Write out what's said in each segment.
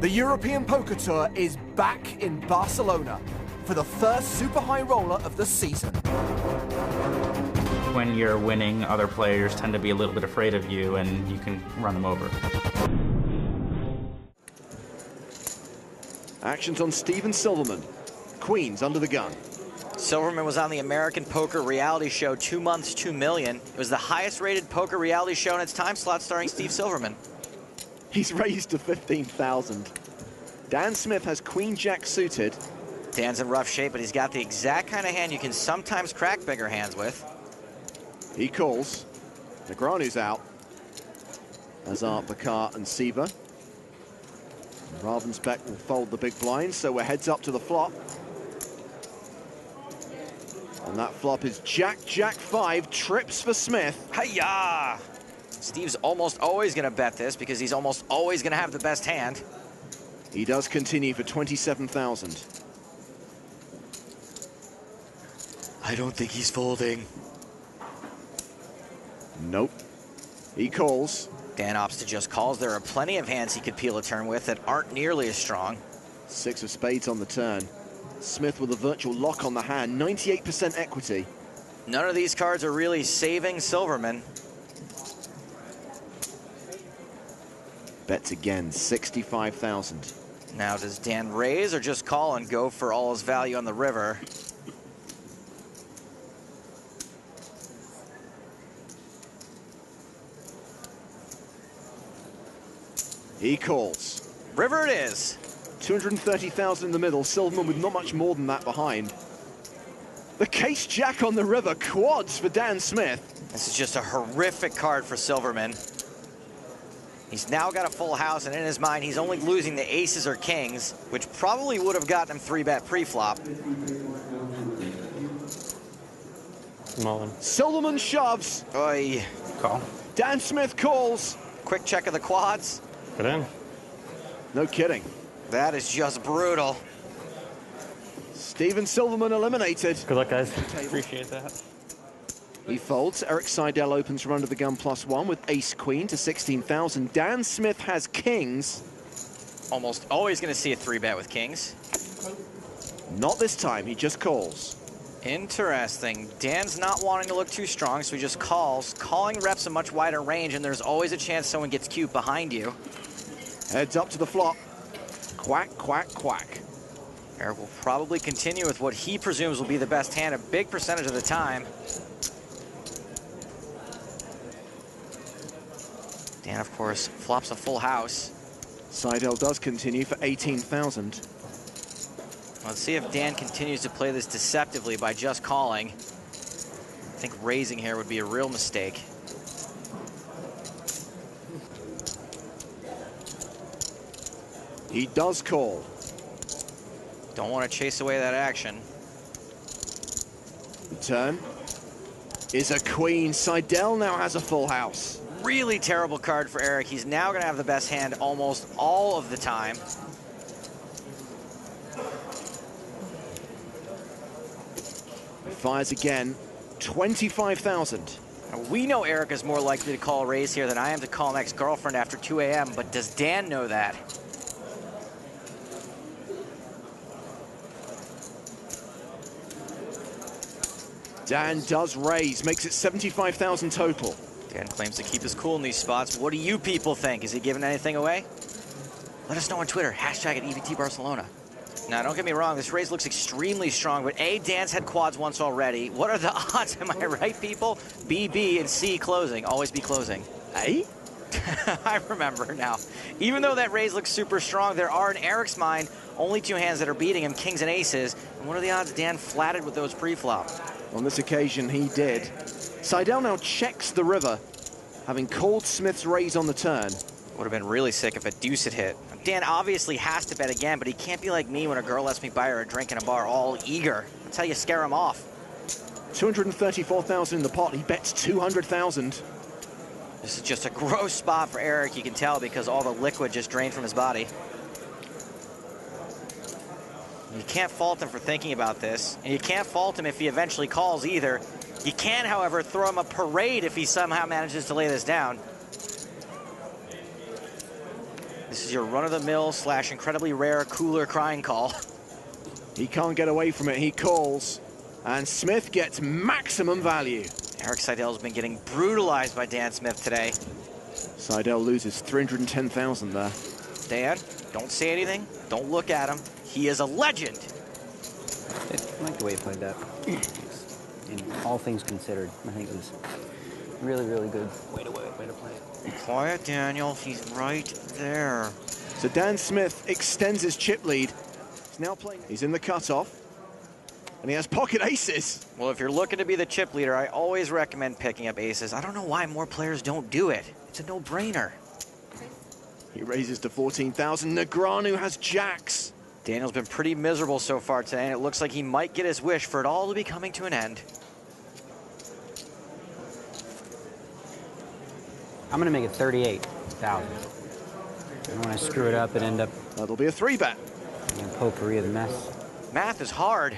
The European Poker Tour is back in Barcelona for the first super high roller of the season. When you're winning, other players tend to be a little bit afraid of you and you can run them over. Actions on Steven Silverman. Queens under the gun. Silverman was on the American Poker reality show 2 months, 2 million. It was the highest rated poker reality show in its time slot starring Steve Silverman. He's raised to 15,000. Dan Smith has Queen Jack suited. Dan's in rough shape, but he's got the exact kind of hand you can sometimes crack bigger hands with. He calls. Negreanu's out. As are Bakar and Siever. Ravensbeck will fold the big blind, so we're heads up to the flop. And that flop is Jack, Jack 5, trips for Smith. Hi-ya! Steve's almost always going to bet this because he's almost always going to have the best hand. He does continue for 27,000. I don't think he's folding. Nope. He calls. Dan opts to just calls. There are plenty of hands he could peel a turn with that aren't nearly as strong. 6 of spades on the turn. Smith with a virtual lock on the hand, 98% equity. None of these cards are really saving Silverman. Bets again, 65,000. Now, does Dan raise or just call and go for all his value on the river? He calls. River it is. 230,000 in the middle, Silverman with not much more than that behind. The case jack on the river, quads for Dan Smith. This is just a horrific card for Silverman. He's now got a full house, and in his mind, he's only losing the aces or kings, which probably would have gotten him 3-bet pre-flop. Silverman shoves. Oy. Call. Dan Smith calls. Quick check of the quads. Get in. No kidding. That is just brutal. Steven Silverman eliminated. Good luck, guys. Appreciate that. He folds. Eric Seidel opens from under the gun +1 with ace-queen to 16,000. Dan Smith has kings. Almost always going to see a 3-bet with kings. Not this time. He just calls. Interesting. Dan's not wanting to look too strong, so he just calls. Calling reps a much wider range, and there's always a chance someone gets cute behind you. Heads up to the flop. Quack, quack, quack. Eric will probably continue with what he presumes will be the best hand a big percentage of the time. Dan, of course, flops a full house. Seidel does continue for 18,000. Let's see if Dan continues to play this deceptively by just calling. I think raising here would be a real mistake. He does call. Don't want to chase away that action. The turn is a queen. Seidel now has a full house. Really terrible card for Eric. He's now going to have the best hand almost all of the time. Fires again. 25,000. We know Eric is more likely to call raise here than I am to call an ex-girlfriend after 2 a.m., but does Dan know that? Dan does raise, makes it 75,000 total. Dan claims to keep his cool in these spots. What do you people think? Is he giving anything away? Let us know on Twitter, hashtag #EVTBarcelona. Now, don't get me wrong, this raise looks extremely strong, but A, Dan's had quads once already. What are the odds, am I right, people? B, B, and C closing, always be closing. A? I remember now. Even though that raise looks super strong, there are, in Eric's mind, only 2 hands that are beating him, kings and aces. And what are the odds Dan flatted with those pre-flop? On this occasion, he did. Seidel now checks the river, having called Smith's raise on the turn. Would have been really sick if a deuce had hit. Dan obviously has to bet again, but he can't be like me when a girl lets me buy her a drink in a bar, all eager. That's how you scare him off. 234,000 in the pot. He bets 200,000. This is just a gross spot for Eric. You can tell because all the liquid just drained from his body. You can't fault him for thinking about this, and you can't fault him if he eventually calls either. You can, however, throw him a parade if he somehow manages to lay this down. This is your run-of-the-mill / incredibly rare cooler crying call. He can't get away from it, he calls. And Smith gets maximum value. Eric Seidel's been getting brutalized by Dan Smith today. Seidel loses 310,000 there. Dan, don't say anything. Don't look at him. He is a legend. I like the way he played that. In all things considered, I think it was really, really good way to play it. Quiet, Daniel. He's right there. So Dan Smith extends his chip lead. He's now playing. He's in the cutoff. And he has pocket aces. Well, if you're looking to be the chip leader, I always recommend picking up aces. I don't know why more players don't do it. It's a no-brainer. He raises to 14,000. Negreanu has jacks. Daniel's been pretty miserable so far today, and it looks like he might get his wish for it all to be coming to an end. I'm going to make it 38,000. And when I screw it up and end up... That'll be a 3-bet. Potpourri of the mess. Math is hard.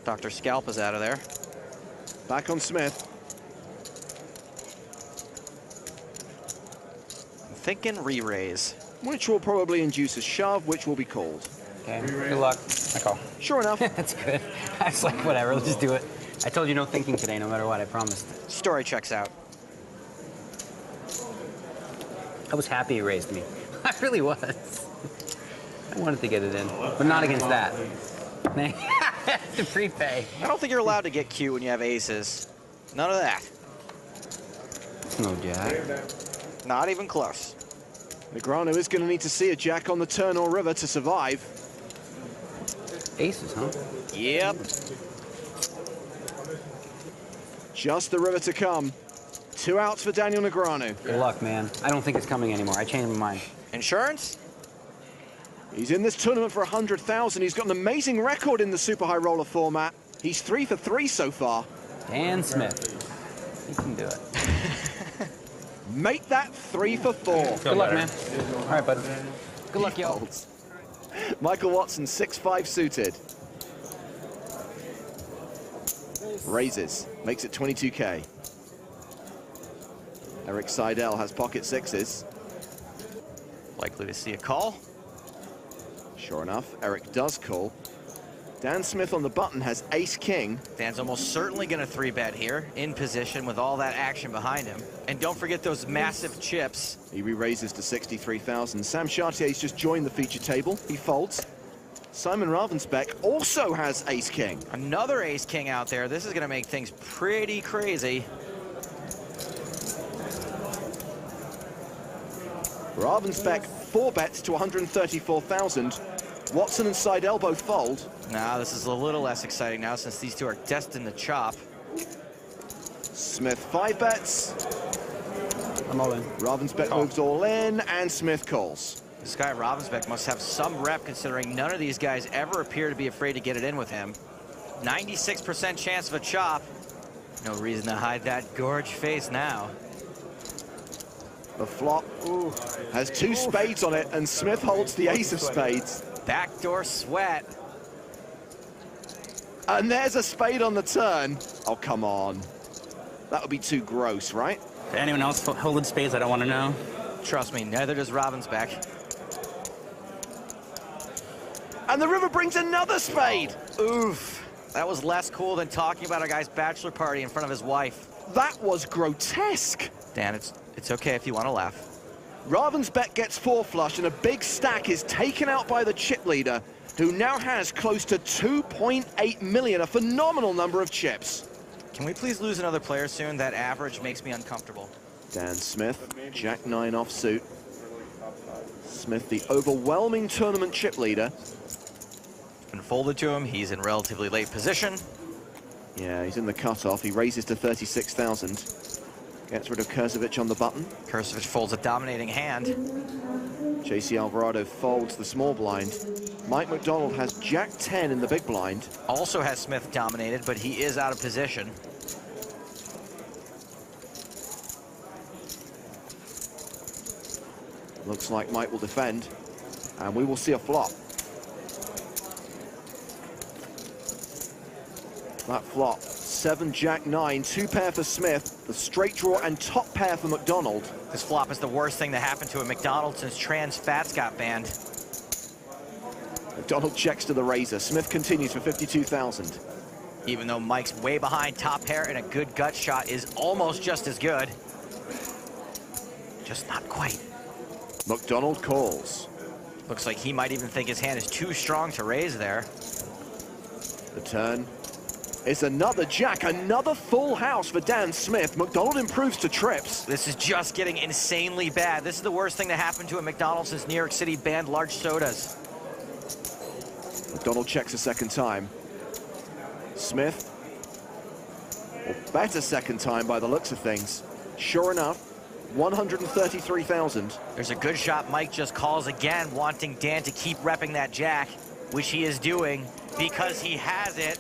Dr. Scalp is out of there. Back on Smith. I'm thinking re-raise. Which will probably induce a shove, which will be called. Okay, good luck. I call. Sure enough. That's good. I was like, whatever, let's just do it. I told you no thinking today, no matter what, I promised. Story checks out. I was happy he raised me. I really was. I wanted to get it in, but not against that. To prepay. I don't think you're allowed to get cute when you have aces. None of that. No jack. Not even close. Negreanu is going to need to see a jack on the turn or river to survive. Aces, huh? Yep. Just the river to come. 2 outs for Daniel Negreanu. Good luck, man. I don't think it's coming anymore. I changed my mind. Insurance? He's in this tournament for 100,000. He's got an amazing record in the super high roller format. He's 3 for 3 so far. Dan Smith. He can do it. Make that 3 for 4. Good luck, man. All right, bud. Good luck, y'all. Folds. Michael Watson, 6-5 suited. Raises, makes it 22K. Eric Seidel has pocket sixes. Likely to see a call. Sure enough, Eric does call. Dan Smith on the button has ace-king. Dan's almost certainly going to 3-bet here, in position with all that action behind him. And don't forget those massive chips. He re-raises to 63,000. Sam Chartier's just joined the feature table. He folds. Simon Ravensbeck also has ace-king. Another ace-king out there. This is going to make things pretty crazy. Ravensbeck 4-bets to 134,000. Watson and Seidel both fold. Now this is a little less exciting now since these two are destined to chop. Smith 5-bets. I'm all in. Ravensbeck moves all in, and Smith calls. This guy Ravensbeck must have some rep considering none of these guys ever appear to be afraid to get it in with him. 96% chance of a chop. No reason to hide that gorge face now. The flop has 2 spades on it, and Smith holds the ace of spades. Backdoor sweat. And there's a spade on the turn. Oh, come on. That would be too gross, right? Anyone else holding spades? I don't want to know. Trust me, neither does Ravensbeck. And the river brings another spade. Oof. That was less cool than talking about a guy's bachelor party in front of his wife. That was grotesque. Dan, it's okay if you want to laugh. Ravensbeck gets 4 flush, and a big stack is taken out by the chip leader, who now has close to 2.8 million, a phenomenal number of chips. Can we please lose another player soon? That average makes me uncomfortable. Dan Smith, Jack 9 offsuit. Smith, the overwhelming tournament chip leader. Been folded to him. He's in relatively late position. Yeah, he's in the cutoff. He raises to 36,000. Gets rid of Kurzovic on the button. Kurzovic folds a dominating hand. JC Alvarado folds the small blind. Mike McDonald has Jack 10 in the big blind. Also has Smith dominated, but he is out of position. Looks like Mike will defend, and we will see a flop. That flop 7, Jack 9, 2 pair for Smith, the straight draw and top pair for McDonald. This flop is the worst thing that happened to a McDonald since trans fats got banned. McDonald checks to the razor. Smith continues for 52,000. Even though Mike's way behind, top pair and a good gut shot is almost just as good. Just not quite. McDonald calls. Looks like he might even think his hand is too strong to raise there. The turn is another jack, another full house for Dan Smith. McDonald improves to trips. This is just getting insanely bad. This is the worst thing that happened to a McDonald's since New York City banned large sodas. McDonald checks a second time. Smith will bet a second time by the looks of things. Sure enough, 133,000. There's a good shot. Mike just calls again, wanting Dan to keep repping that jack, which he is doing because he has it.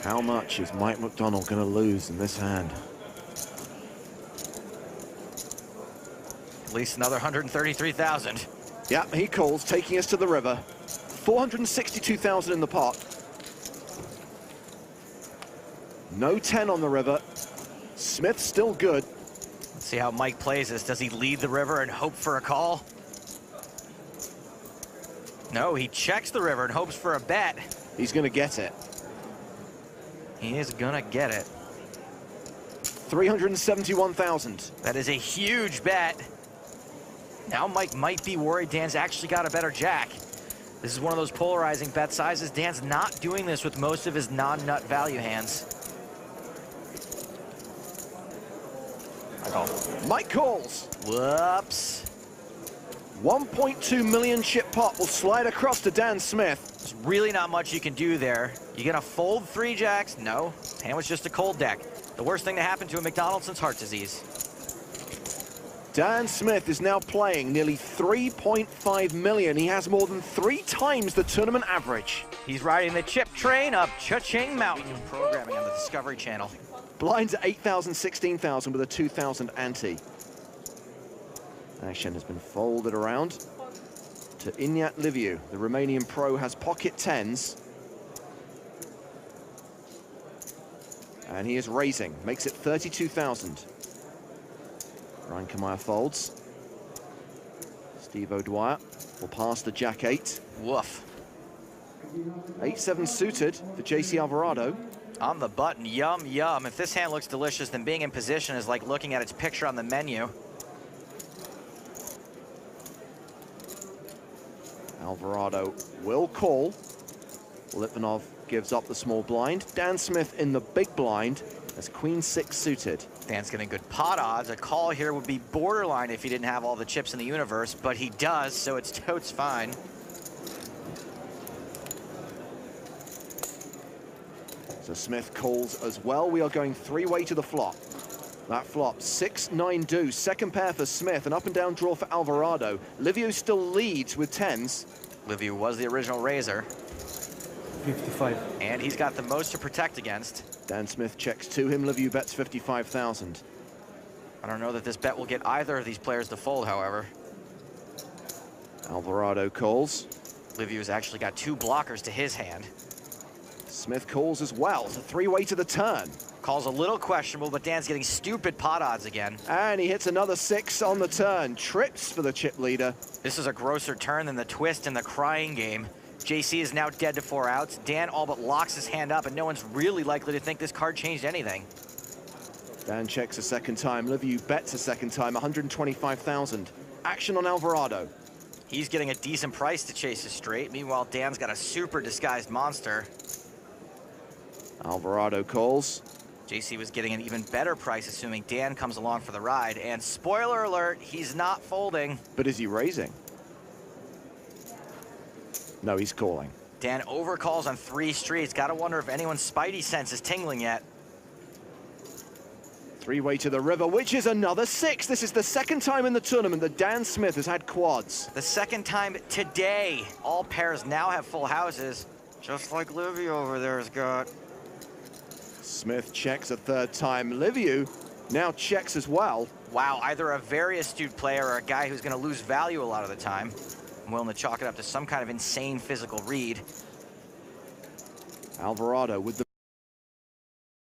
How much is Mike McDonald going to lose in this hand? At least another 133,000. Yeah, he calls, taking us to the river. 462,000 in the pot. No 10 on the river. Smith still good. Let's see how Mike plays this. Does he lead the river and hope for a call? No, he checks the river and hopes for a bet. He's going to get it. He is gonna get it. 371,000. That is a huge bet. Now Mike might be worried Dan's actually got a better jack. This is one of those polarizing bet sizes. Dan's not doing this with most of his non-nut value hands. I call. Mike calls. Whoops. 1.2 million chip pot will slide across to Dan Smith. There's really not much you can do there. You gonna fold 3 jacks? No. Hand was just a cold deck. The worst thing to happen to a McDonald since heart disease. Dan Smith is now playing nearly 3.5 million. He has more than 3 times the tournament average. He's riding the chip train up Cha-Ching Mountain. Programming on the Discovery Channel. Blinds at 8,000, 16,000 with a 2,000 ante. Action has been folded around to Iñat Liviu. The Romanian pro has pocket 10s. And he is raising, makes it 32,000. Ryan Kamaya folds. Steve O'Dwyer will pass the jack 8. Woof. 8-7 suited for JC Alvarado. On the button, yum, yum. If this hand looks delicious, then being in position is like looking at its picture on the menu. Alvarado will call. Litvinov gives up the small blind. Dan Smith in the big blind as Queen 6 suited. Dan's getting good pot odds. A call here would be borderline if he didn't have all the chips in the universe, but he does, so it's totes fine. So Smith calls as well. We are going 3-way to the flop. That flop, 6-9 deuce. Second pair for Smith, an up and down draw for Alvarado. Liviu still leads with 10s. Liviu was the original raiser. 55. And he's got the most to protect against. Dan Smith checks to him. Liviu bets 55,000. I don't know that this bet will get either of these players to fold, however. Alvarado calls. Liviu's actually got 2 blockers to his hand. Smith calls as well. It's a 3-way to the turn. Calls a little questionable, but Dan's getting stupid pot odds again. And he hits another 6 on the turn. Trips for the chip leader. This is a grosser turn than the twist in the crying game. JC is now dead to 4 outs. Dan all but locks his hand up, and no one's really likely to think this card changed anything. Dan checks a second time. Liviu bets a second time, 125,000. Action on Alvarado. He's getting a decent price to chase a straight. Meanwhile, Dan's got a super disguised monster. Alvarado calls. JC was getting an even better price, assuming Dan comes along for the ride. And spoiler alert, he's not folding. But is he raising? No, he's calling. Dan overcalls on 3 streets. Gotta wonder if anyone's spidey sense is tingling yet. 3-way to the river, which is another 6. This is the second time in the tournament that Dan Smith has had quads. The second time today. All pairs now have full houses, just like Liviu over there has got. Smith checks a third time. Liviu now checks as well. Wow, either a very astute player or a guy who's going to lose value a lot of the time. I'm willing to chalk it up to some kind of insane physical read. Alvarado with the